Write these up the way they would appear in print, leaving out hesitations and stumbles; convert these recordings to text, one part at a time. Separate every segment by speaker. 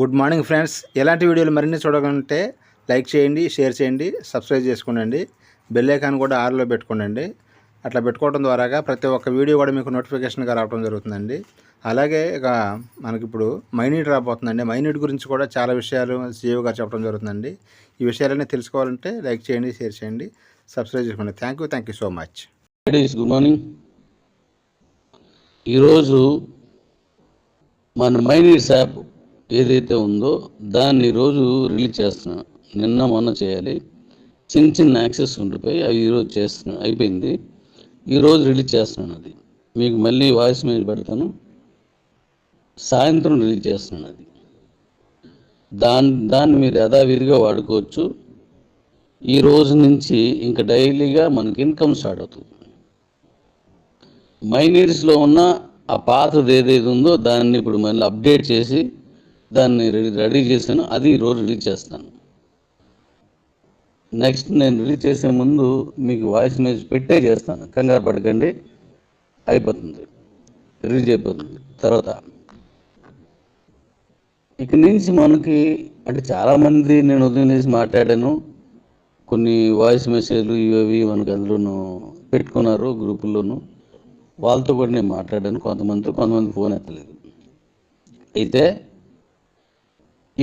Speaker 1: Good morning friends. ఎలాంటి వీడియోలు మరిన్ని చూడాలంటే లైక్ చేయండి, షేర్ చేయండి, సబ్స్క్రైబ్ చేసుకోండి. బెల్ ఐకాన్ కూడా ఆన్లో పెట్టుకోండి. అట్లా పెట్టుకోవడం ద్వారా ప్రతి ఒక్క వీడియో కూడా మీకు నోటిఫికేషన్గా రావడం జరుగుతుందండి. అలాగే ఇక మనకిప్పుడు మైనీట్ రాబోతుందండి. మైనీట్ గురించి కూడా చాలా విషయాలు సీఈఓ గారు చెప్పడం జరుగుతుందండి. ఈ విషయాలన్నీ తెలుసుకోవాలంటే లైక్ చేయండి, షేర్ చేయండి, సబ్స్క్రైబ్ చేసుకోండి. Thank you so much.
Speaker 2: Good morning. ఈరోజు మన మైనీట్స్ యాప్ ఏదైతే ఉందో దాన్ని ఈరోజు రిలీజ్ చేస్తున్నాను. నిన్న మొన్న చేయాలి, చిన్న యాక్సెస్ ఉండిపోయి అవి ఈరోజు చేస్తున్నాను, అయిపోయింది. ఈరోజు రిలీజ్ చేస్తున్నాను. అది మీకు మళ్ళీ వాయిస్ మెయిల్ పెడతాను. సాయంత్రం రిలీజ్ చేస్తున్నాను. అది దాన్ని మీరు యథావిధిగా వాడుకోవచ్చు. ఈ రోజు నుంచి ఇంకా డైలీగా మనకి ఇన్కమ్ స్టార్ట్ అవుతుంది. మైనీట్స్లో ఉన్న ఆ పాతది ఏదైతే ఉందో దాన్ని ఇప్పుడు మళ్ళీ అప్డేట్ చేసి దాన్ని రెడీ చేశాను. అది ఈరోజు రిలీజ్ చేస్తాను. నెక్స్ట్ నేను రిలీజ్ చేసే ముందు మీకు వాయిస్ మెసేజ్ పెట్టే చేస్తాను. కంగారు పడకండి, అయిపోతుంది, రిలీజ్ అయిపోతుంది. తర్వాత ఇక నుంచి మనకి అంటే చాలామంది నేను ఉదయం చేసి మాట్లాడాను. కొన్ని వాయిస్ మెసేజ్లు ఇవి మనకు అందులోనూ పెట్టుకున్నారు గ్రూపుల్లోనూ. వాళ్ళతో కూడా నేను మాట్లాడాను. కొంతమంది ఫోన్ ఎత్తలేదు. అయితే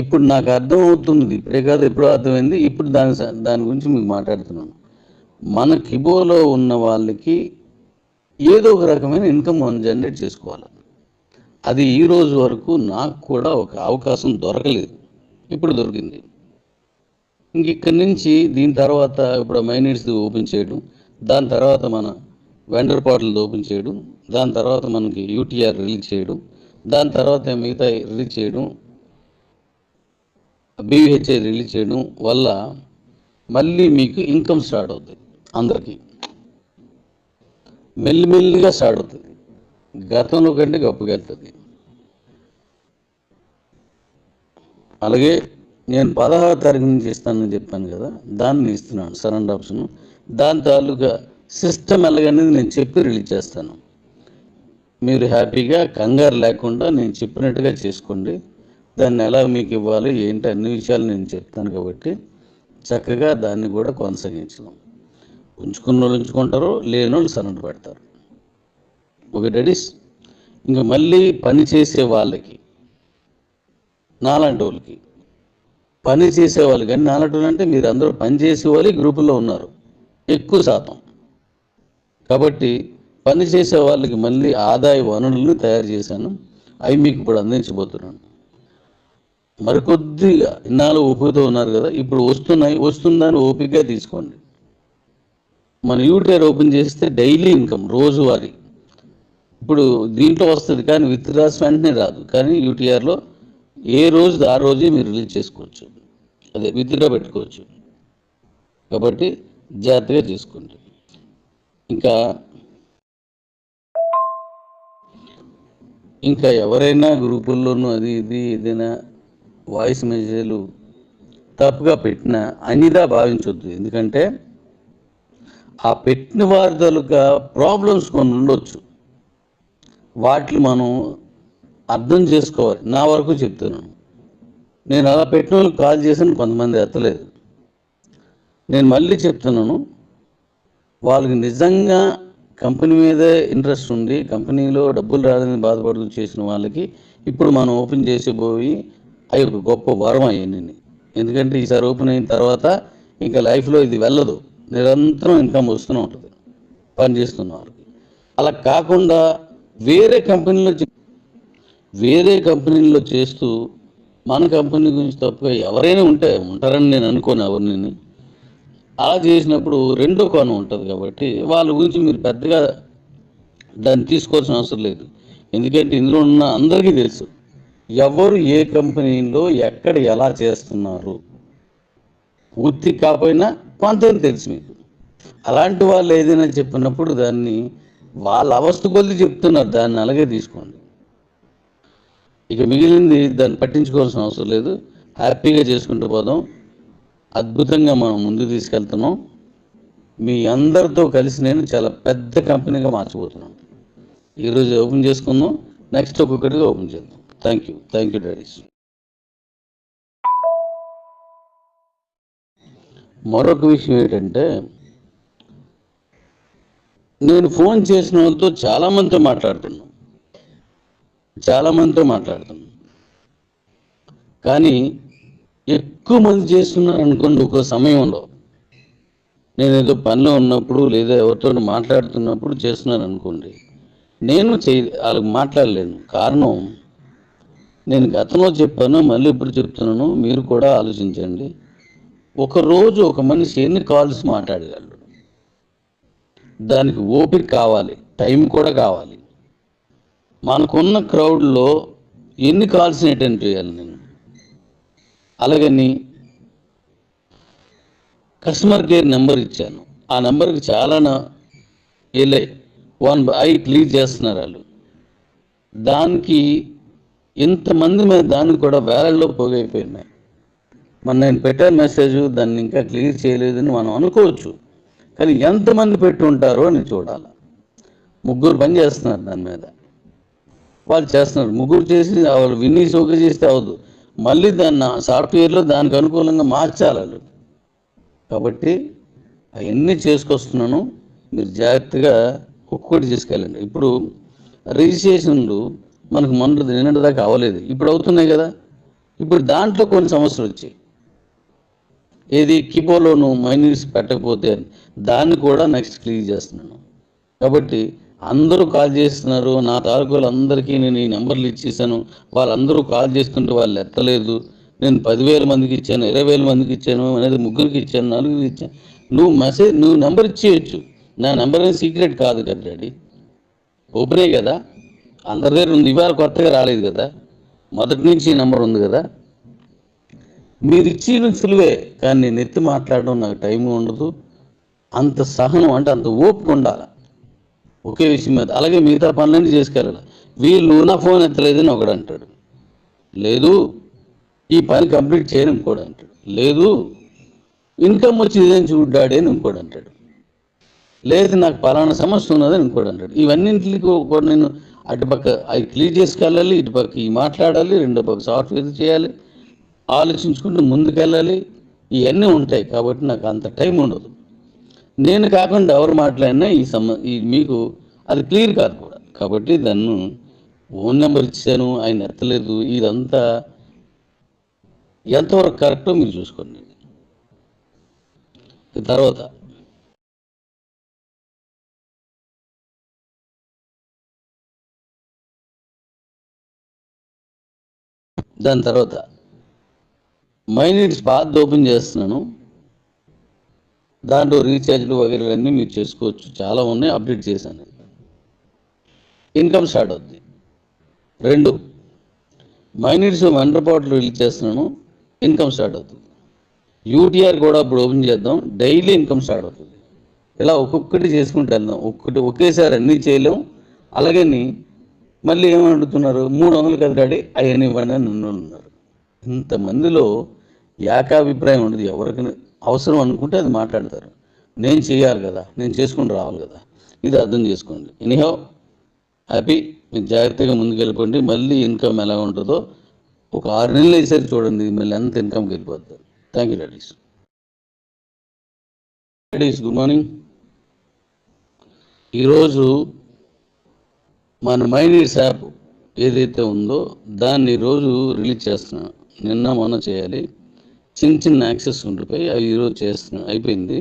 Speaker 2: ఇప్పుడు నాకు అర్థమవుతుంది, ఇప్పుడే కాదు ఎప్పుడో అర్థమైంది. ఇప్పుడు దాని గురించి మీకు మాట్లాడుతున్నాను. మన కిబోలో ఉన్న వాళ్ళకి ఏదో ఒక రకమైన ఇన్కమ్ మనం జనరేట్ చేసుకోవాలి. అది ఈ రోజు వరకు నాకు కూడా ఒక అవకాశం దొరకలేదు, ఇప్పుడు దొరికింది. ఇంక ఇక్కడి నుంచి దీని తర్వాత ఇప్పుడు మైనీట్స్ ఓపెన్ చేయడం, దాని తర్వాత మన వెండర్ పోర్టల్ ఓపెన్ చేయడం, దాని తర్వాత మనకి యూటీఆర్ రిలీజ్ చేయడం, దాని తర్వాత మిగతా రిలీజ్ చేయడం, బీవీహెచ్ఐ రిలీజ్ చేయడం వల్ల మళ్ళీ మీకు ఇన్కమ్ స్టార్ట్ అవుతుంది. అందరికీ మెల్లిమెల్లిగా స్టార్ట్ అవుతుంది. గతంలో కంటే గొప్పగా వెళ్తుంది. అలాగే నేను 16వ తారీఖు నుంచి ఇస్తానని చెప్పాను కదా, దాన్ని ఇస్తున్నాను సరెండర్ ఆప్షన్. దాని తాలూకా సిస్టమ్ ఎలాగనేది నేను చెప్పి రిలీజ్ చేస్తాను. మీరు హ్యాపీగా కంగారు లేకుండా నేను చెప్పినట్టుగా చేసుకోండి. దాన్ని ఎలా మీకు ఇవ్వాలి ఏంటి అన్ని విషయాలు నేను చెప్తాను. కాబట్టి చక్కగా దాన్ని కూడా కొనసాగించడం. ఉంచుకున్న వాళ్ళు ఉంచుకుంటారు, లేని వాళ్ళు సరెండర్ పెడతారు. Okay daddies. ఇంకా మళ్ళీ పని చేసే వాళ్ళకి, నాలాంటి వాళ్ళకి, పని చేసేవాళ్ళు కానీ నాలాంటి వాళ్ళు అంటే మీరు అందరూ పని చేసేవాళ్ళు గ్రూపుల్లో ఉన్నారు ఎక్కువ శాతం. కాబట్టి పని చేసే వాళ్ళకి మళ్ళీ ఆదాయ వనరులను తయారు చేశాను. అవి మీకు ఇప్పుడు అందించబోతున్నాను. మరికొద్దిగా ఇన్నాళ్ళు ఓపికతో ఉన్నారు కదా, ఇప్పుడు వస్తుందని ఓపికగా తీసుకోండి. మన యూటీఆర్ ఓపెన్ చేస్తే డైలీ ఇన్కమ్ రోజువారీ ఇప్పుడు దీంట్లో వస్తుంది, కానీ విత్ డ్రాస్ వెంటనే రాదు. కానీ యూటీఆర్లో ఏ రోజు ఆ రోజే మీరు రిలీజ్ చేసుకోవచ్చు, అదే విత్డ్రా పెట్టుకోవచ్చు. కాబట్టి జాగ్రత్తగా చేసుకోండి. ఇంకా ఎవరైనా గ్రూపుల్లోనూ అది ఏదైనా వాయిస్ మెసేజ్లు తప్పుగా పెట్టినా అనిదా భావించవద్దు. ఎందుకంటే ఆ పెట్టిన వారి తాలూకా ప్రాబ్లమ్స్ కొన్ని ఉండొచ్చు, వాటిని మనం అర్థం చేసుకోవాలి. నా వరకు చెప్తున్నాను. నేను అలా పెట్టిన వాళ్ళకి కాల్ చేశాను, కొంతమంది ఎత్తలేదు. నేను మళ్ళీ చెప్తున్నాను, వాళ్ళకి నిజంగా కంపెనీ మీదే ఇంట్రెస్ట్ ఉంది, కంపెనీలో డబ్బులు రాదని బాధపడుతూ చేసిన వాళ్ళకి ఇప్పుడు మనం ఓపెన్ చేసిపోయి అవి ఒక గొప్ప వరం అయ్యింది. ఎందుకంటే ఈసారి ఓపెన్ అయిన తర్వాత ఇంకా లైఫ్లో ఇది వెళ్ళదు, నిరంతరం ఇన్కమ్ వస్తూనే ఉంటుంది పనిచేస్తున్న వాళ్ళకి. అలా కాకుండా వేరే కంపెనీలో చేస్తూ మన కంపెనీ గురించి తప్పుగా ఎవరైనా ఉంటారని నేను అనుకోను ఎవరిని. అలా చేసినప్పుడు రెండో కోణం ఉంటుంది. కాబట్టి వాళ్ళ గురించి మీరు పెద్దగా దాన్ని తీసుకోవాల్సిన అవసరం లేదు. ఎందుకంటే ఇందులో ఉన్న అందరికీ తెలుసు ఎవరు ఏ కంపెనీలో ఎక్కడ ఎలా చేస్తున్నారు. పూర్తి కాకపోయినా కొంత తెలుసు మీకు. అలాంటి వాళ్ళు ఏదైనా చెప్పినప్పుడు దాన్ని వాళ్ళ అవస్థ కొద్ది చెప్తున్నారు, దాన్ని అలాగే తీసుకోండి. ఇక మిగిలింది దాన్ని పట్టించుకోవాల్సిన అవసరం లేదు. హ్యాపీగా చేసుకుంటూ పోదాం. అద్భుతంగా మనం ముందుకు తీసుకెళ్తున్నాం. మీ అందరితో కలిసి నేను చాలా పెద్ద కంపెనీగా మార్చబోతున్నాను. ఈరోజు ఓపెన్ చేసుకుందాం, నెక్స్ట్ ఒక్కొక్కటిగా ఓపెన్ చేద్దాం. Thank you daddy's. మరొక విషయం ఏంటంటే, నేను ఫోన్ చేసిన వాళ్ళతో చాలామందితో మాట్లాడుతున్నాను, కానీ ఎక్కువ మంది చేస్తున్నారు అనుకోండి. ఒక సమయంలో నేను ఏదో పనిలో ఉన్నప్పుడు లేదా ఎవరితో మాట్లాడుతున్నప్పుడు చేస్తున్నాను అనుకోండి, నేను వాళ్ళకి మాట్లాడలేను. కారణం, నేను గతంలో చెప్పాను, మళ్ళీ ఇప్పుడు చెప్తున్నాను, మీరు కూడా ఆలోచించండి. ఒకరోజు ఒక మనిషి ఎన్ని కాల్స్ మాట్లాడగలడు? దానికి ఓపిక కావాలి, టైం కూడా కావాలి. మనకున్న క్రౌడ్లో ఎన్ని కాల్స్ని అటెండ్ చేయాలి నేను? అలాగని కస్టమర్ కేర్ నెంబర్ ఇచ్చాను, ఆ నెంబర్కి చాలా వెళ్ళాయి, క్లిక్ చేస్తున్నారు వాళ్ళు. దానికి ఇంతమంది మీద దానికి కూడా వేలల్లో పోగైపోయినాయి. నేను పెట్టాను మెసేజ్, దాన్ని ఇంకా క్లియర్ చేయలేదని మనం అనుకోవచ్చు, కానీ ఎంతమంది పెట్టి ఉంటారో అని చూడాలి. 3 పని చేస్తున్నారు దాని మీద, వాళ్ళు చేస్తున్నారు. 3 చేసి వాళ్ళు విని ఓకే చేస్తే అవ్వదు, మళ్ళీ దాన్ని సాఫ్ట్వేర్లో దానికి అనుకూలంగా మార్చాలి వాళ్ళు. కాబట్టి అవన్నీ చేసుకొస్తున్నాను, మీరు జాగ్రత్తగా ఒక్కొక్కటి తీసుకెళ్ళండి. ఇప్పుడు రిజిస్ట్రేషన్లు మనకు నిన్నటి దాకా అవ్వలేదు, ఇప్పుడు అవుతున్నాయి కదా. ఇప్పుడు దాంట్లో కొన్ని సమస్యలు వచ్చాయి. ఏది కిపోలోను మైనీస్ పెట్టకపోతే దాన్ని కూడా నెక్స్ట్ క్లియర్ చేస్తున్నాను. కాబట్టి అందరూ కాల్ చేస్తున్నారు, నా తాలూకాలు అందరికీ నేను ఈ నెంబర్లు ఇచ్చేసాను, వాళ్ళందరూ కాల్ చేస్తుంటే వాళ్ళు ఎత్తలేదు. నేను 10,000 మందికి ఇచ్చాను, 20,000 మందికి ఇచ్చాను, అనేది 3కి ఇచ్చాను, 4కి ఇచ్చాను. నువ్వు నెంబర్ ఇచ్చేయచ్చు, నా నెంబర్ అనేది సీక్రెట్ కాదు కదా డాడీ, ఓపెనే కదా, అందరి దగ్గర ఉంది. ఇవాళ కొత్తగా రాలేదు కదా, మొదటి నుంచి నెంబర్ ఉంది కదా. మీరు ఇచ్చిన సులువే, కానీ నేను ఎత్తి మాట్లాడడం నాకు టైం ఉండదు. అంత సహనం అంటే అంత ఓపిక ఉండాలి ఒకే విషయం మీద. అలాగే మిగతా పనులన్నీ చేసుకెళ్ళాలి. వీళ్ళు నా ఫోన్ ఎత్తలేదని ఒకడు అంటాడు, లేదు ఈ పని కంప్లీట్ చేయను ఇంకోటి అంటాడు, లేదు ఇన్కమ్ వచ్చిందని చూడ్డాడే అని ఇంకోటి అంటాడు, లేదు నాకు పలానా సమస్య ఉన్నదని ఇంకోటి అంటాడు. ఇవన్నింటికి కూడా నేను అటుపక్క అవి క్లియర్ చేసుకెళ్ళాలి, ఇటుపక్క ఈ మాట్లాడాలి, రెండో పక్క సాఫ్ట్వేర్ చేయాలి, ఆలోచించుకుంటూ ముందుకెళ్ళాలి. ఇవన్నీ ఉంటాయి. కాబట్టి నాకు అంత టైం ఉండదు. నేను కాకుండా ఎవరు మాట్లాడినా ఈ మీకు అది క్లియర్ కాదు కూడా. కాబట్టి దాన్ని ఫోన్ నెంబర్ ఇచ్చాను, ఆయన ఎత్తలేదు, ఇదంతా ఎంతవరకు కరెక్టో మీరు చూసుకోండి. తర్వాత దాని తర్వాత మైనీడ్స్ పాత్ ఓపెన్ చేస్తున్నాను, దాంట్లో రీఛార్జ్లు వగైరా అన్నీ మీరు చేసుకోవచ్చు, చాలా ఉన్నాయి, అప్డేట్ చేశాను. ఇన్కమ్ స్టార్ట్ అవుతుంది. 2 మైనీడ్స్ వండర్ పాట్లు రిలీజ్ చేస్తున్నాను, ఇన్కమ్ స్టార్ట్ అవుతుంది. యూటీఆర్ కూడా ఇప్పుడు ఓపెన్ చేద్దాం, డైలీ ఇన్కమ్ స్టార్ట్ అవుతుంది. ఇలా ఒక్కొక్కటి చేసుకుంటూ వెళ్దాం, ఒకేసారి అన్నీ చేయలేం. అలాగని మళ్ళీ ఏమని అడుగుతున్నారు, 300 కదా డాడీ అవన్నీ ఇవ్వండి అని ఉన్నారు. ఇంతమందిలో ఏకాభిప్రాయం ఉండదు. ఎవరికి అవసరం అనుకుంటే అది మాట్లాడతారు. నేను చేయాలి కదా, నేను చేసుకుని రావాలి కదా, ఇది అర్థం చేసుకోండి. ఎనీహౌ హ్యాపీ, మీరు జాగ్రత్తగా ముందుకు వెళ్ళిపోండి. మళ్ళీ ఇన్కమ్ ఎలా ఉంటుందో ఒక 6 నెలలు వేసారి చూడండి, మళ్ళీ ఎంత ఇన్కమ్కి వెళ్ళిపోతుంది. Thank you daddy's. Good morning. ఈరోజు మన మైనీడ్స్ యాప్ ఏదైతే ఉందో దాన్ని ఈరోజు రిలీజ్ చేస్తున్నాను. నిన్న మొన్న చేయాలి, చిన్న యాక్సెస్ ఉండిపోయి అవి ఈరోజు చేస్తున్నాను, అయిపోయింది.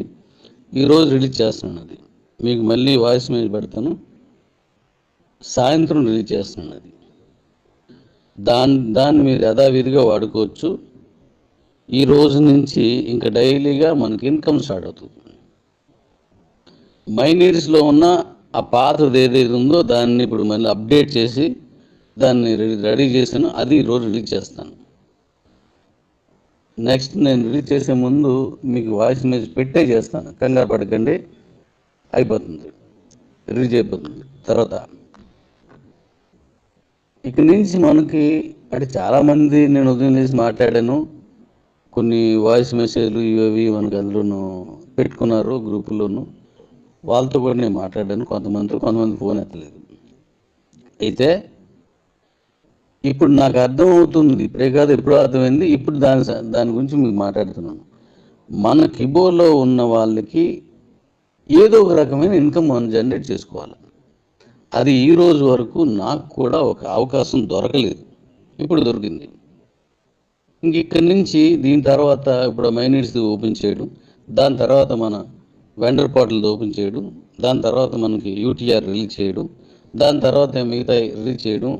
Speaker 2: ఈరోజు రిలీజ్ చేస్తున్నాను. అది మీకు మళ్ళీ వాయిస్ మెసేజ్ పెడతాను, సాయంత్రం రిలీజ్ చేస్తున్నాను. అది దాన్ని మీరు యథావిధిగా వాడుకోవచ్చు. ఈ రోజు నుంచి ఇంకా డైలీగా మనకి ఇన్కమ్ స్టార్ట్ అవుతుంది. మైనీడ్స్లో ఉన్న ఆ పాతది ఏదైతే ఉందో దాన్ని ఇప్పుడు మళ్ళీ అప్డేట్ చేసి దాన్ని రెడీ చేశాను, అది ఈరోజు రిలీజ్ చేస్తాను. నెక్స్ట్ నేను రిలీజ్ చేసే ముందు మీకు వాయిస్ మెసేజ్ పెట్టే చేస్తాను, కంగారు పడకండి, అయిపోతుంది, రిలీజ్ అయిపోతుంది. తర్వాత ఇక్కడి నుంచి మనకి అంటే చాలామంది నేను ఉదయం చేసి మాట్లాడాను, కొన్ని వాయిస్ మెసేజ్లు ఇవి మనకు అందులోనూ పెట్టుకున్నారు గ్రూపుల్లోనూ, వాళ్ళతో కూడా నేను మాట్లాడాను. కొంతమంది ఫోన్ ఎత్తలేదు. అయితే ఇప్పుడు నాకు అర్థమవుతుంది, ఇప్పుడే కాదు ఎప్పుడో అర్థమైంది. ఇప్పుడు దాని గురించి మీకు మాట్లాడుతున్నాను. మన కిబోలో ఉన్న వాళ్ళకి ఏదో ఒక రకమైన ఇన్కమ్ మనం జనరేట్ చేసుకోవాలి. అది ఈ రోజు వరకు నాకు కూడా ఒక అవకాశం దొరకలేదు, ఇప్పుడు దొరికింది. ఇంక ఇక్కడి నుంచి దీని తర్వాత ఇప్పుడు మైనిట్స్ ఓపెన్ చేయడం, దాని తర్వాత మన వెండర్ పోర్టల్ ఓపెన్ చేయడం, దాని తర్వాత మనకి యూటీఆర్ రిలీజ్ చేయడం, దాని తర్వాత మిగతా రిలీజ్ చేయడం,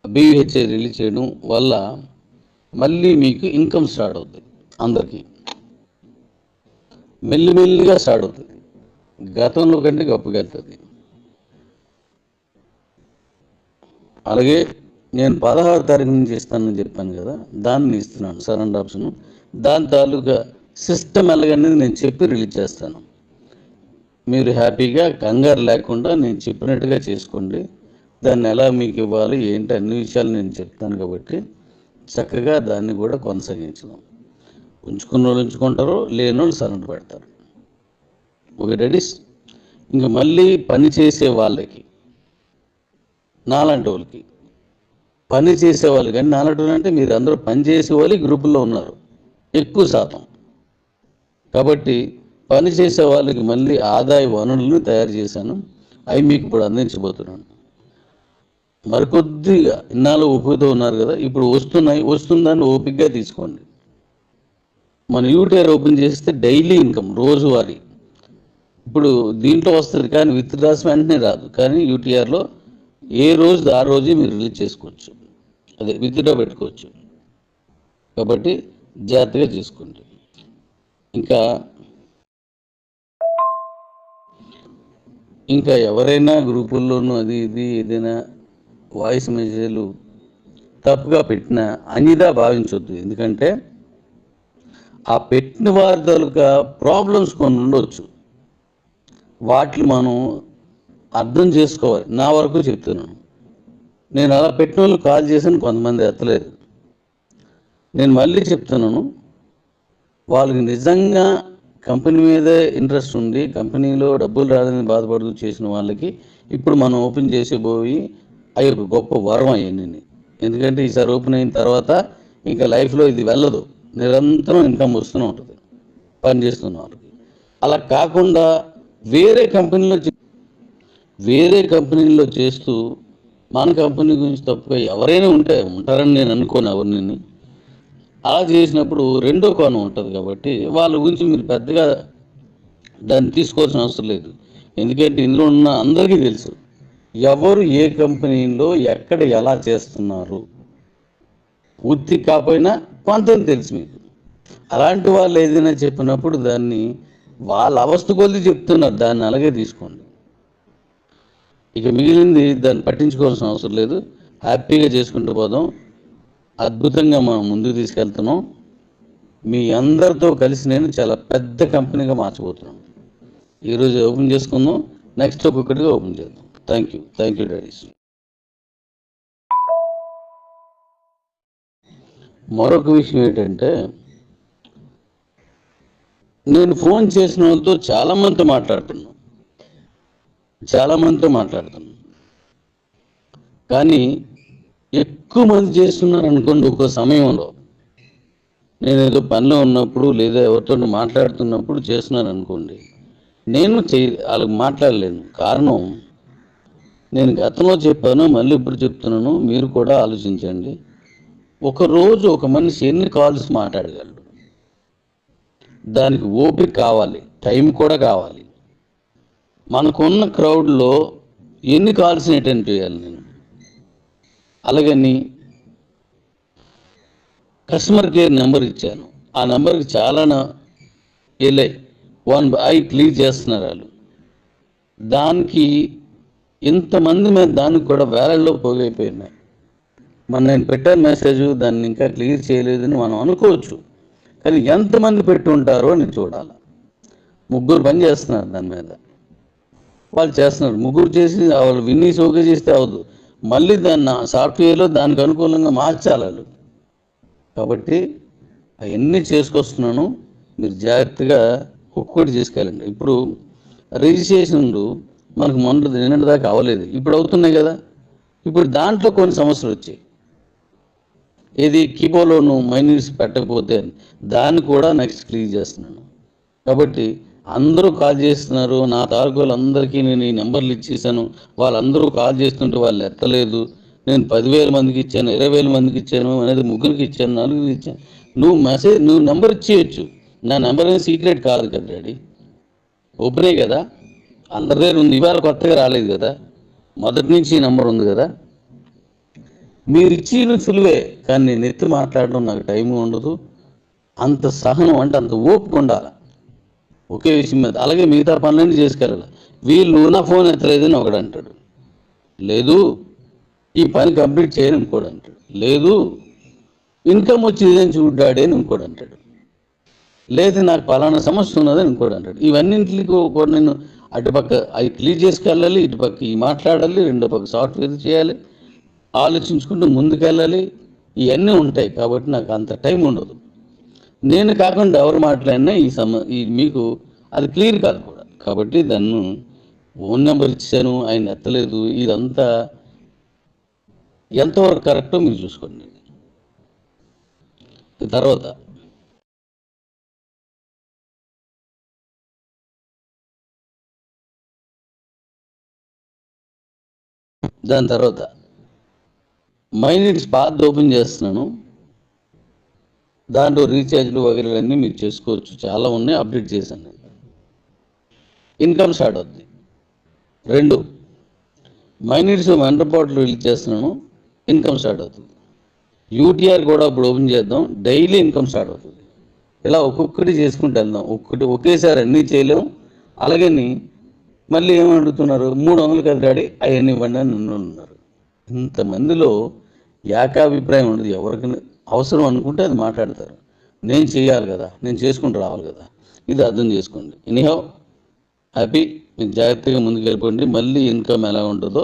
Speaker 2: బీహెచ్ఐ రిలీజ్ చేయడం వల్ల మళ్ళీ మీకు ఇన్కమ్ స్టార్ట్ అవుతుంది. అందరికీ మెల్లిమెల్లిగా స్టార్ట్ అవుతుంది, గతంలో కంటే గొప్పగా వెళ్తుంది. అలాగే నేను 16వ తారీఖు నుంచి ఇస్తానని చెప్పాను కదా, దాన్ని ఇస్తున్నాను సరెండర్ ఆప్షన్. దాని తాలూకా సిస్టమ్ ఎలాగనేది నేను చెప్పి రిలీజ్ చేస్తాను. మీరు హ్యాపీగా కంగారు లేకుండా నేను చెప్పినట్టుగా చేసుకోండి. దాన్ని ఎలా మీకు ఇవ్వాలి ఏంటి అన్ని విషయాలు నేను చెప్తాను కాబట్టి చక్కగా దాన్ని కూడా కొనసాగించడం. ఉంచుకున్న వాళ్ళు ఉంచుకుంటారు, లేని వాళ్ళు సరెండర్ పెడతారు. Okay Redis. ఇంకా మళ్ళీ పని చేసే వాళ్ళకి, నాలాంటి వాళ్ళకి, పని చేసేవాళ్ళు కానీ నాలాంటి వాళ్ళు అంటే మీరు అందరూ పని చేసే వాళ్ళు గ్రూపుల్లో ఉన్నారు ఎక్కువ శాతం. కాబట్టి పని చేసే వాళ్ళకి మళ్ళీ ఆదాయ వనరులను తయారు చేశాను, అవి మీకు ఇప్పుడు అందించబోతున్నాను. మరికొద్దిగా ఇన్నాళ్ళు ఓపికతో ఉన్నారు కదా, ఇప్పుడు వస్తుందని ఓపికగా తీసుకోండి. మన యూటీఆర్ ఓపెన్ చేస్తే డైలీ ఇన్కమ్ రోజువారీ ఇప్పుడు దీంట్లో వస్తుంది, కానీ విత్ డ్రాస్ వెంటనే రాదు. కానీ యూటీఆర్లో ఏ రోజు ఆ రోజే మీరు రిలీజ్ చేసుకోవచ్చు, అదే విత్డ్రా పెట్టుకోవచ్చు. కాబట్టి జాగ్రత్తగా చేసుకోండి. ఇంకా ఎవరైనా గ్రూపుల్లోనూ అది ఇది ఏదైనా వాయిస్ మెసేజ్లు తప్పుగా పెట్టినా అనిదా భావించవద్దు. ఎందుకంటే ఆ పెట్టిన వారి తాలూకా ప్రాబ్లమ్స్ కొన్ని ఉండవచ్చు, వాటిని మనం అర్థం చేసుకోవాలి. నా వరకు చెప్తున్నాను, నేను అలా పెట్టిన వాళ్ళు కాల్ చేశాను, కొంతమంది ఎత్తలేదు. నేను మళ్ళీ చెప్తున్నాను, వాళ్ళకి నిజంగా కంపెనీ మీదే ఇంట్రెస్ట్ ఉంది, కంపెనీలో డబ్బులు రాదని బాధపడుతూ చేసిన వాళ్ళకి ఇప్పుడు మనం ఓపెన్ చేసేపోయి అవి ఒక గొప్ప వరం అయ్యింది. ఎందుకంటే ఈసారి ఓపెన్ అయిన తర్వాత ఇంకా లైఫ్లో ఇది వెళ్ళదు, నిరంతరం ఇన్కమ్ వస్తూనే ఉంటుంది పనిచేస్తున్న వాళ్ళకి. అలా కాకుండా వేరే కంపెనీలో చేస్తూ మన కంపెనీ గురించి తప్పుగా ఎవరైనా ఉంటారని నేను అనుకోను ఎవరిని. అలా చేసినప్పుడు రెండో కోణం ఉంటుంది. కాబట్టి వాళ్ళ గురించి మీరు పెద్దగా దాన్ని తీసుకోవాల్సిన అవసరం లేదు. ఎందుకంటే ఇందులో ఉన్న అందరికీ తెలుసు ఎవరు ఏ కంపెనీలో ఎక్కడ ఎలా చేస్తున్నారు, పూర్తి కాకపోయినా కొంత తెలుసు మీకు. అలాంటి వాళ్ళు ఏదైనా చెప్పినప్పుడు దాన్ని వాళ్ళ అవస్థ కొద్ది చెప్తున్నారు, దాన్ని అలాగే తీసుకోండి. ఇక మిగిలింది దాన్ని పట్టించుకోవాల్సిన అవసరం లేదు, హ్యాపీగా చేసుకుంటూ పోదాం. అద్భుతంగా మనం ముందుకు తీసుకెళ్తున్నాం. మీ అందరితో కలిసి నేను చాలా పెద్ద కంపెనీగా మార్చబోతున్నాను. ఈరోజు ఓపెన్ చేసుకుందాం, నెక్స్ట్ ఒక్కొక్కటిగా ఓపెన్ చేద్దాం. Thank you daddy's. మరొక విషయం ఏంటంటే, నేను ఫోన్ చేసిన వాళ్ళతో చాలామందితో మాట్లాడుతున్నాను, కానీ ఎక్కువ మంది చేస్తున్నారు అనుకోండి. ఒక్కో సమయంలో నేను ఏదో పనిలో ఉన్నప్పుడు లేదా ఎవరితో మాట్లాడుతున్నప్పుడు చేస్తున్నాను అనుకోండి, వాళ్ళకి మాట్లాడలేను. కారణం నేను గతంలో చెప్పాను, మళ్ళీ ఇప్పుడు చెప్తున్నాను, మీరు కూడా ఆలోచించండి. ఒకరోజు ఒక మనిషి ఎన్ని కాల్స్ మాట్లాడగలడు? దానికి ఓపిక కావాలి, టైం కూడా కావాలి. మనకున్న క్రౌడ్లో ఎన్ని కాల్స్ని అటెండ్ చేయాలి నేను? అలాగని కస్టమర్ కేర్ నెంబర్ ఇచ్చాను, ఆ నెంబర్కి చాలా వెళ్ళాయి, 1 క్లిక్ చేస్తున్నారు వాళ్ళు. దానికి ఇంతమంది మీద దానికి కూడా వేలల్లో పోగైపోయినాయి. నేను పెట్టాను మెసేజ్, దాన్ని ఇంకా క్లియర్ చేయలేదని మనం అనుకోవచ్చు, కానీ ఎంతమంది పెట్టి ఉంటారో అని చూడాలి. 3 పని చేస్తున్నారు దాని మీద, వాళ్ళు చేస్తున్నారు. 3 చేసి వాళ్ళు విన్నీ ఓకే చేస్తే అవ్వదు, మళ్ళీ దాన్ని సాఫ్ట్వేర్లో దానికి అనుకూలంగా మార్చాలి వాళ్ళు. కాబట్టి అవన్నీ చేసుకొస్తున్నాను, మీరు జాగ్రత్తగా ఒక్కొక్కటి చేసుకెళ్ళండి. ఇప్పుడు రిజిస్ట్రేషన్లు మనకు నిన్నటి దాకా అవ్వలేదు, ఇప్పుడు అవుతున్నాయి కదా. ఇప్పుడు దాంట్లో కొన్ని సమస్యలు వచ్చాయి. ఏది కీబోర్డ్లోను మైనస్ పెట్టకపోతే దాన్ని కూడా నెక్స్ట్ క్లియర్ చేస్తున్నాను. కాబట్టి అందరూ కాల్ చేస్తున్నారు, నా తాలూకాలు అందరికీ నేను ఈ నెంబర్లు ఇచ్చేసాను, వాళ్ళందరూ కాల్ చేస్తుంటే వాళ్ళు ఎత్తలేదు, నేను 10,000 మందికి ఇచ్చాను, 20,000 మందికి ఇచ్చాను, అనేది 3 ఇచ్చాను, 4 ఇచ్చాను. నువ్వు నెంబర్ ఇచ్చేయచ్చు, నా నెంబర్ అనేది సీక్రెట్ కాదు కదా డాడీ, ఓపెనే కదా, అందరి దగ్గర ఉంది, ఇవాళ కొత్తగా రాలేదు కదా, మొదటి నుంచి ఈ నెంబర్ ఉంది కదా. మీరు ఇచ్చిన సులువే, కానీ నేను ఎత్తి మాట్లాడడం నాకు టైం ఉండదు. అంత సహనం అంటే అంత ఓపిక ఉండాలి ఒకే విషయం మీద. అలాగే మిగతా పనులన్నీ చేసుకెళ్ళాలి. వీళ్ళు నా ఫోన్ ఎత్తలేదని ఒకడు అంటాడు, లేదు ఈ పని కంప్లీట్ చేయని ఇంకోడు అంటాడు, లేదు ఇన్కమ్ వచ్చేదని చూడ్డాడే అని ఇంకోడు అంటాడు, లేదు నాకు పలానా సమస్య ఉన్నదని ఇంకోటి అంటాడు. ఇవన్నింటికి కూడా నేను అటుపక్క అవి క్లియర్ చేసుకెళ్ళాలి, ఇటుపక్క ఈ మాట్లాడాలి, రెండో పక్క సాఫ్ట్వేర్ చేయాలి, ఆలోచించుకుంటూ ముందుకెళ్ళాలి, ఇవన్నీ ఉంటాయి. కాబట్టి నాకు అంత టైం ఉండదు. నేను కాకుండా ఎవరు మాట్లాడినా ఈ మీకు అది క్లియర్ కాదు కూడా. కాబట్టి దాన్ని ఫోన్ నెంబర్ ఇచ్చాను, ఆయన ఎత్తలేదు, ఇదంతా ఎంతవరకు కరెక్టో మీరు చూసుకోండి. తర్వాత దాని తర్వాత మైనిట్స్ పాత్ ఓపెన్ చేస్తున్నాను. దాంట్లో రీఛార్జ్లు వగైరే అన్నీ మీరు చేసుకోవచ్చు, చాలా ఉన్నాయి, అప్డేట్ చేశాను నేను. ఇన్కమ్ స్టార్ట్ అవుతుంది. 2 మైనిట్స్ మెంటర్పాట్లు రిలీజ్ చేస్తున్నాను, ఇన్కమ్ స్టార్ట్ అవుతుంది. యూటీఆర్ కూడా ఇప్పుడు ఓపెన్ చేద్దాం, డైలీ ఇన్కమ్ స్టార్ట్ అవుతుంది. ఇలా ఒక్కొక్కటి చేసుకుంటూ వెళ్దాం. ఒకేసారి అన్నీ చేయలేము. అలాగని మళ్ళీ ఏమడుగుతున్నారు, 300 కదా డాడీ అవన్నీ ఇవ్వండి అని ఉన్నారు. ఇంతమందిలో ఏకాభిప్రాయం ఉండదు. ఎవరికి అవసరం అనుకుంటే అది మాట్లాడతారు. నేను చేయాలి కదా, నేను చేసుకుంటూ రావాలి కదా, ఇది అర్థం చేసుకోండి. ఎనీహౌ హ్యాపీ, మీరు జాగ్రత్తగా ముందుకు వెళ్ళిపోండి. మళ్ళీ ఇన్కమ్ ఎలా ఉంటుందో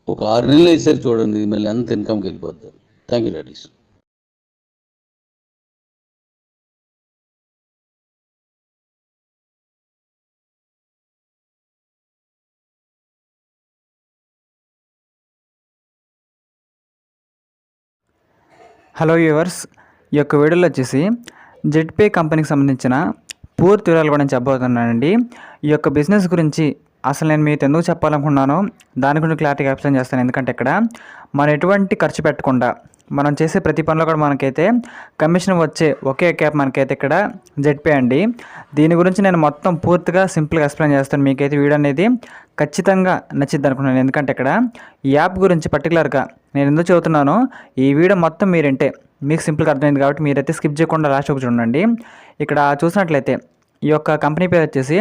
Speaker 2: ఒక 6 నెలలు వేసారి చూడండి, మళ్ళీ ఎంత ఇన్కమ్కి వెళ్ళిపోతారు. Thank you daddy's.
Speaker 3: Hello viewers, ఈ యొక్క వీడియోలో వచ్చేసి జెట్పే కంపెనీకి సంబంధించిన పూర్తి వివరాలు కూడా నేను చెప్పబోతున్నానండి. ఈ యొక్క బిజినెస్ గురించి అసలు నేను మీతో ఎందుకు చెప్పాలనుకున్నానో దాని గురించి క్లారిటీగా ఎక్స్ప్లెయిన్ చేస్తాను. ఎందుకంటే ఇక్కడ మనం ఎటువంటి ఖర్చు పెట్టకుండా మనం చేసే ప్రతి పనిలో కూడా మనకైతే కమిషన్ వచ్చే ఒకే యాప్ మనకైతే ఇక్కడ జెట్పే అండి. దీని గురించి నేను మొత్తం పూర్తిగా సింపుల్గా ఎక్స్ప్లెయిన్ చేస్తాను. మీకైతే వీడియో అనేది ఖచ్చితంగా నచ్చిద్ది అనుకున్నాను. ఎందుకంటే ఇక్కడ ఈ యాప్ గురించి పర్టికులర్గా నేను ఎందుకు చదువుతున్నానో ఈ వీడియో మొత్తం మీరంటే మీకు సింపుల్గా అర్థమైంది కాబట్టి మీరైతే స్కిప్ చేయకుండా లాస్ట్ ఒక చూడండి. ఇక్కడ చూసినట్లయితే ఈ యొక్క కంపెనీ పేరు వచ్చేసి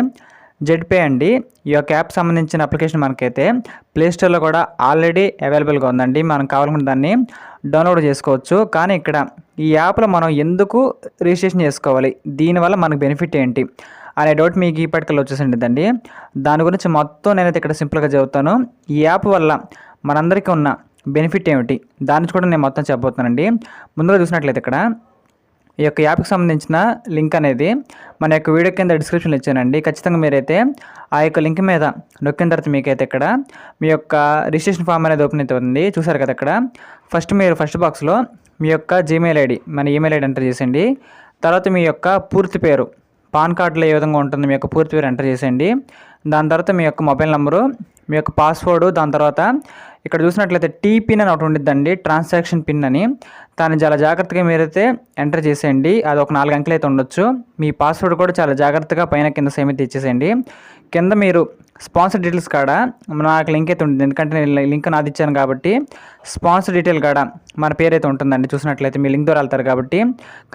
Speaker 3: జెట్పే అండి. ఈ యొక్క యాప్ సంబంధించిన అప్లికేషన్ మనకైతే ప్లేస్టోర్లో కూడా ఆల్రెడీ అవైలబుల్గా ఉందండి. మనం కావాలనుకున్న దాన్ని డౌన్లోడ్ చేసుకోవచ్చు. కానీ ఇక్కడ ఈ యాప్లో మనం ఎందుకు రిజిస్ట్రేషన్ చేసుకోవాలి, దీనివల్ల మనకు బెనిఫిట్ ఏంటి అనే డౌట్ మీకు ఇప్పటికల్లా వచ్చేసిందండి. దాని గురించి మొత్తం నేనైతే ఇక్కడ సింపుల్గా చెబుతాను. ఈ యాప్ వల్ల మనందరికీ ఉన్న బెనిఫిట్ ఏమిటి దాన్ని కూడా నేను మొత్తం చెప్పబోతున్నానండి. ముందుగా చూసినట్లయితే ఇక్కడ ఈ యొక్క యాప్కి సంబంధించిన లింక్ అనేది మన యొక్క వీడియో కింద డిస్క్రిప్షన్లో ఇచ్చానండి. ఖచ్చితంగా మీరైతే ఆ యొక్క లింక్ మీద నొక్కిన తర్వాత మీకైతే ఇక్కడ మీ యొక్క రిజిస్ట్రేషన్ ఫామ్ అనేది ఓపెన్ అవుతుంది. చూసారు కదా, ఇక్కడ ఫస్ట్ బాక్స్లో మీ యొక్క జీమెయిల్ ఐడి, మన ఈమెయిల్ ఐడి ఎంటర్ చేసేయండి. తర్వాత మీ యొక్క పూర్తి పేరు, పాన్ కార్డులో ఏ విధంగా ఉంటుంది మీ యొక్క పూర్తి పేరు ఎంటర్ చేసేయండి. దాని తర్వాత మీ యొక్క మొబైల్ నెంబరు, మీ యొక్క పాస్వర్డ్, దాని తర్వాత ఇక్కడ చూసినట్లయితే టీ పిన్ అని ఒకటి ఉండిద్దండి, ట్రాన్సాక్షన్ పిన్ అని. దాన్ని చాలా జాగ్రత్తగా మీరైతే ఎంటర్ చేసేయండి. అది ఒక 4 అంకెలు అయితే ఉండొచ్చు. మీ పాస్వర్డ్ కూడా చాలా జాగ్రత్తగా పైన కింద సేమ్ అయితే ఇచ్చేసేయండి. కింద మీరు స్పాన్సర్ డీటెయిల్స్ కాడ నాకు లింక్ అయితే ఉంటుంది, ఎందుకంటే నేను లింక్ నాది ఇచ్చాను కాబట్టి స్పాన్సర్ డీటెయిల్ కాడ మన పేరు అయితే ఉంటుందండి. చూసినట్లయితే మీ లింక్ ద్వారా వెళ్తారు కాబట్టి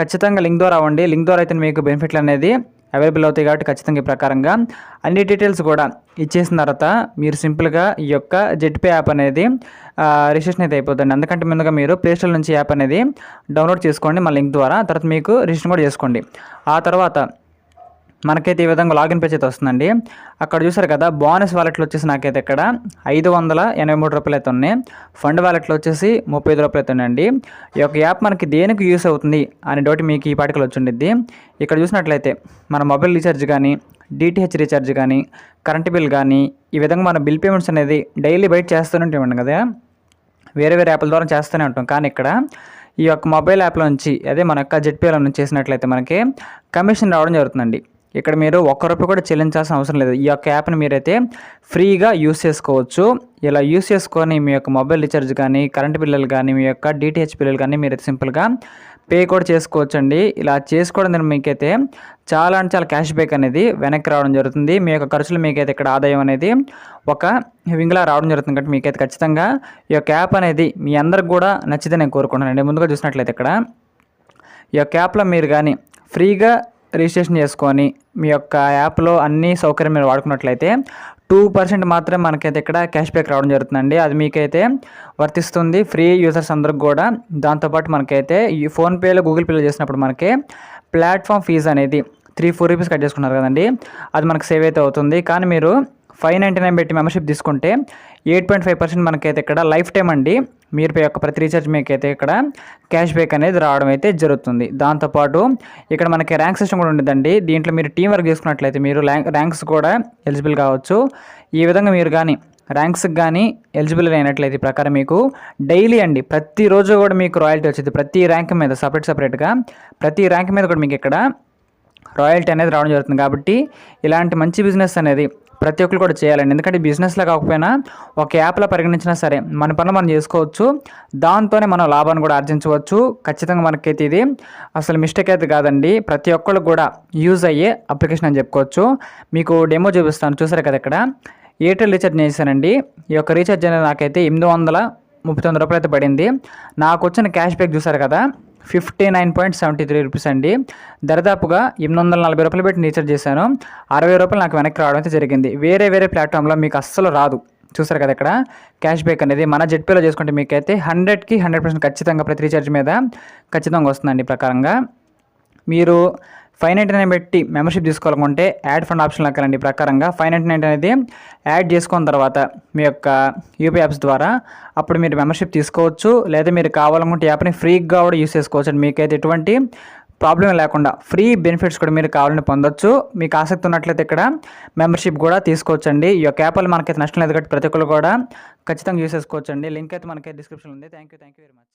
Speaker 3: ఖచ్చితంగా లింక్ ద్వారా అవ్వండి. లింక్ ద్వారా అయితే మీకు బెనిఫిట్లు అనేది అవైలబుల్ అవుతాయి కాబట్టి ఖచ్చితంగా ఈ ప్రకారంగా అన్ని డీటెయిల్స్ కూడా ఇచ్చేసిన తర్వాత మీరు సింపుల్గా ఈ యొక్క జెట్పే యాప్ అనేది రిజిస్ట్రేషన్ అయితే అయిపోతుంది. అందుకంటే ముందుగా మీరు ప్లేస్టోర్ నుంచి యాప్ అనేది డౌన్లోడ్ చేసుకోండి మన లింక్ ద్వారా. తర్వాత మీకు రిజిస్ట్రేషన్ కూడా చేసుకోండి. ఆ తర్వాత మనకైతే ఈ విధంగా లాగిన్ పేజ్ అయితే వస్తుందండి. అక్కడ చూసారు కదా, బోనస్ వాలెట్లో వచ్చేసి నాకైతే ఇక్కడ 583 రూపాయలు అయితే ఉన్నాయి. ఫండ్ వాలెట్లో వచ్చేసి 35 రూపాయలు అయితే ఉన్నాయండి. ఈ యొక్క యాప్ మనకి దేనికి యూస్ అవుతుంది అనే డౌట్ మీకు ఈ పాటికలు వచ్చిండిద్ది. ఇక్కడ చూసినట్లయితే మన మొబైల్ రీఛార్జ్ కానీ, డిటిహెచ్ రీఛార్జ్ కానీ, కరెంట్ బిల్ కానీ, ఈ విధంగా మన బిల్ పేమెంట్స్ అనేది డైలీ బయట చేస్తూనే ఉంటాం కదా, వేరే యాప్ల ద్వారా చేస్తూనే ఉంటాం. కానీ ఇక్కడ ఈ యొక్క మొబైల్ యాప్లో నుంచి అదే మన యొక్క జెడ్పీలో నుంచి చేసినట్లయితే మనకి కమిషన్ రావడం జరుగుతుందండి. ఇక్కడ మీరు ఒక్క రూపాయి కూడా చెల్లించాల్సిన అవసరం లేదు. ఈ యొక్క యాప్ని మీరైతే ఫ్రీగా యూస్ చేసుకోవచ్చు. ఇలా యూస్ చేసుకొని మీ యొక్క మొబైల్ రీఛార్జ్ కానీ, కరెంట్ బిల్లులు కానీ, మీ యొక్క డిటిహెచ్ బిల్లులు కానీ మీరైతే సింపుల్గా పే కూడా చేసుకోవచ్చండి. ఇలా చేసుకోవడం ద్వారా మీకైతే చాలా అంటే చాలా క్యాష్ బ్యాక్ అనేది వెనక్కి రావడం జరుగుతుంది. మీ యొక్క ఖర్చులు మీకైతే ఇక్కడ ఆదాయం అనేది ఒక వింగ్లా రావడం జరుగుతుంది. కాబట్టి మీకైతే ఖచ్చితంగా ఈ యొక్క యాప్ అనేది మీ అందరికి కూడా నచ్చితే నేను కోరుకుంటున్నానండి. ముందుగా చూసినట్లయితే ఇక్కడ ఈ యొక్క యాప్లో మీరు కానీ ఫ్రీగా రిజిస్ట్రేషన్ చేసుకొని మీ యొక్క యాప్లో అన్ని సౌకర్యం మీరు వాడుకున్నట్లయితే 2% మాత్రమే మనకైతే ఇక్కడ క్యాష్ బ్యాక్ రావడం జరుగుతుందండి. అది మీకైతే వర్తిస్తుంది ఫ్రీ యూజర్స్ అందరికి కూడా. దాంతోపాటు మనకైతే ఈ ఫోన్పేలో గూగుల్ పేలో చేసినప్పుడు మనకి ప్లాట్ఫామ్ ఫీజు అనేది 3-4 రూపీస్ కట్ చేసుకున్నారు కదండి, అది మనకు సేవ్ అయితే అవుతుంది. కానీ మీరు 599 పెట్టి మెంబర్షిప్ తీసుకుంటే 8.5% మనకైతే ఇక్కడ లైఫ్ టైం అండి. మీరు యొక్క ప్రతి రీఛార్జ్ మీకైతే ఇక్కడ క్యాష్ బ్యాక్ అనేది రావడం అయితే జరుగుతుంది. దాంతోపాటు ఇక్కడ మనకి ర్యాంక్ సిస్టమ్ కూడా ఉంటుందండి. దీంట్లో మీరు టీం వర్క్ చేసుకున్నట్లయితే మీరు ర్యాంక్స్ కూడా ఎలిజిబుల్ కావచ్చు. ఈ విధంగా మీరు కానీ ర్యాంక్స్కి కానీ ఎలిజిబుల్ అయినట్లయితే ప్రకారం మీకు డైలీ అండి ప్రతిరోజు కూడా మీకు రాయల్టీ వచ్చింది. ప్రతి ర్యాంక్ మీద సపరేట్గా ప్రతి ర్యాంక్ మీద కూడా మీకు ఇక్కడ రాయల్టీ అనేది రావడం జరుగుతుంది. కాబట్టి ఇలాంటి మంచి బిజినెస్ అనేది ప్రతి ఒక్కరు కూడా చేయాలండి. ఎందుకంటే బిజినెస్లో కాకపోయినా ఒక యాప్లో పరిగణించినా సరే మన పనులు మనం చేసుకోవచ్చు. దాంతోనే మనం లాభాన్ని కూడా ఆర్జించవచ్చు. ఖచ్చితంగా మనకైతే ఇది అసలు మిస్టేక్ అయితే కాదండి. ప్రతి ఒక్కళ్ళు కూడా యూజ్ అయ్యే అప్లికేషన్ అని చెప్పుకోవచ్చు. మీకు డెమో చూపిస్తాను, చూసారు కదా. ఇక్కడ ఎయిర్టెల్ రీఛార్జ్ చేశానండి. ఈ యొక్క రీఛార్జ్ అనేది నాకైతే 899 రూపాయలు అయితే పడింది. నాకు వచ్చిన క్యాష్ బ్యాక్ చూసారు కదా 59.73 రూపీస్ అండి. దరిదాపుగా 840 రూపాయలు పెట్టి రీఛార్జ్ చేశాను. 60 రూపాయలు నాకు వెనక్కి రావడం అయితే జరిగింది. వేరే ప్లాట్ఫామ్లో మీకు అస్సలు రాదు. చూసారు కదా ఇక్కడ క్యాష్ బ్యాక్ అనేది మన జెడ్పీలో చేసుకుంటే మీకైతే 100కి 100% ఖచ్చితంగా ప్రతి రీఛార్జ్ మీద ఖచ్చితంగా వస్తుందండి. ప్రకారంగా మీరు 599 పెట్టి మెంబర్షిప్ తీసుకోవాలనుకుంటే యాడ్ ఫండ్ ఆప్షన్ లాక్కాలండి. ప్రకారంగా 599 అనేది యాడ్ చేసుకున్న తర్వాత మీ యొక్క యూపీఐ యాప్స్ ద్వారా అప్పుడు మీరు మెంబర్షిప్ తీసుకోవచ్చు. లేదా మీరు కావాలనుకుంటే యాప్ని ఫ్రీగా కూడా యూస్ చేసుకోవచ్చు. మీకైతే ఎటువంటి ప్రాబ్లం లేకుండా ఫ్రీ బెనిఫిట్స్ కూడా మీరు కావాలని పొందొచ్చు. మీకు ఆసక్తి ఉన్నట్లయితే ఇక్కడ మెంబర్షిప్ కూడా తీసుకోవచ్చండి. ఈ యొక్క యాప్ మనకైతే నష్టం లేదు కాబట్టి ప్రతి ఒక్కరు కూడా ఖచ్చితంగా యూస్ చేసుకోవచ్చండి. లింక్ అయితే మనకైతే డిస్క్రిప్షన్లో ఉంది. Thank you very much.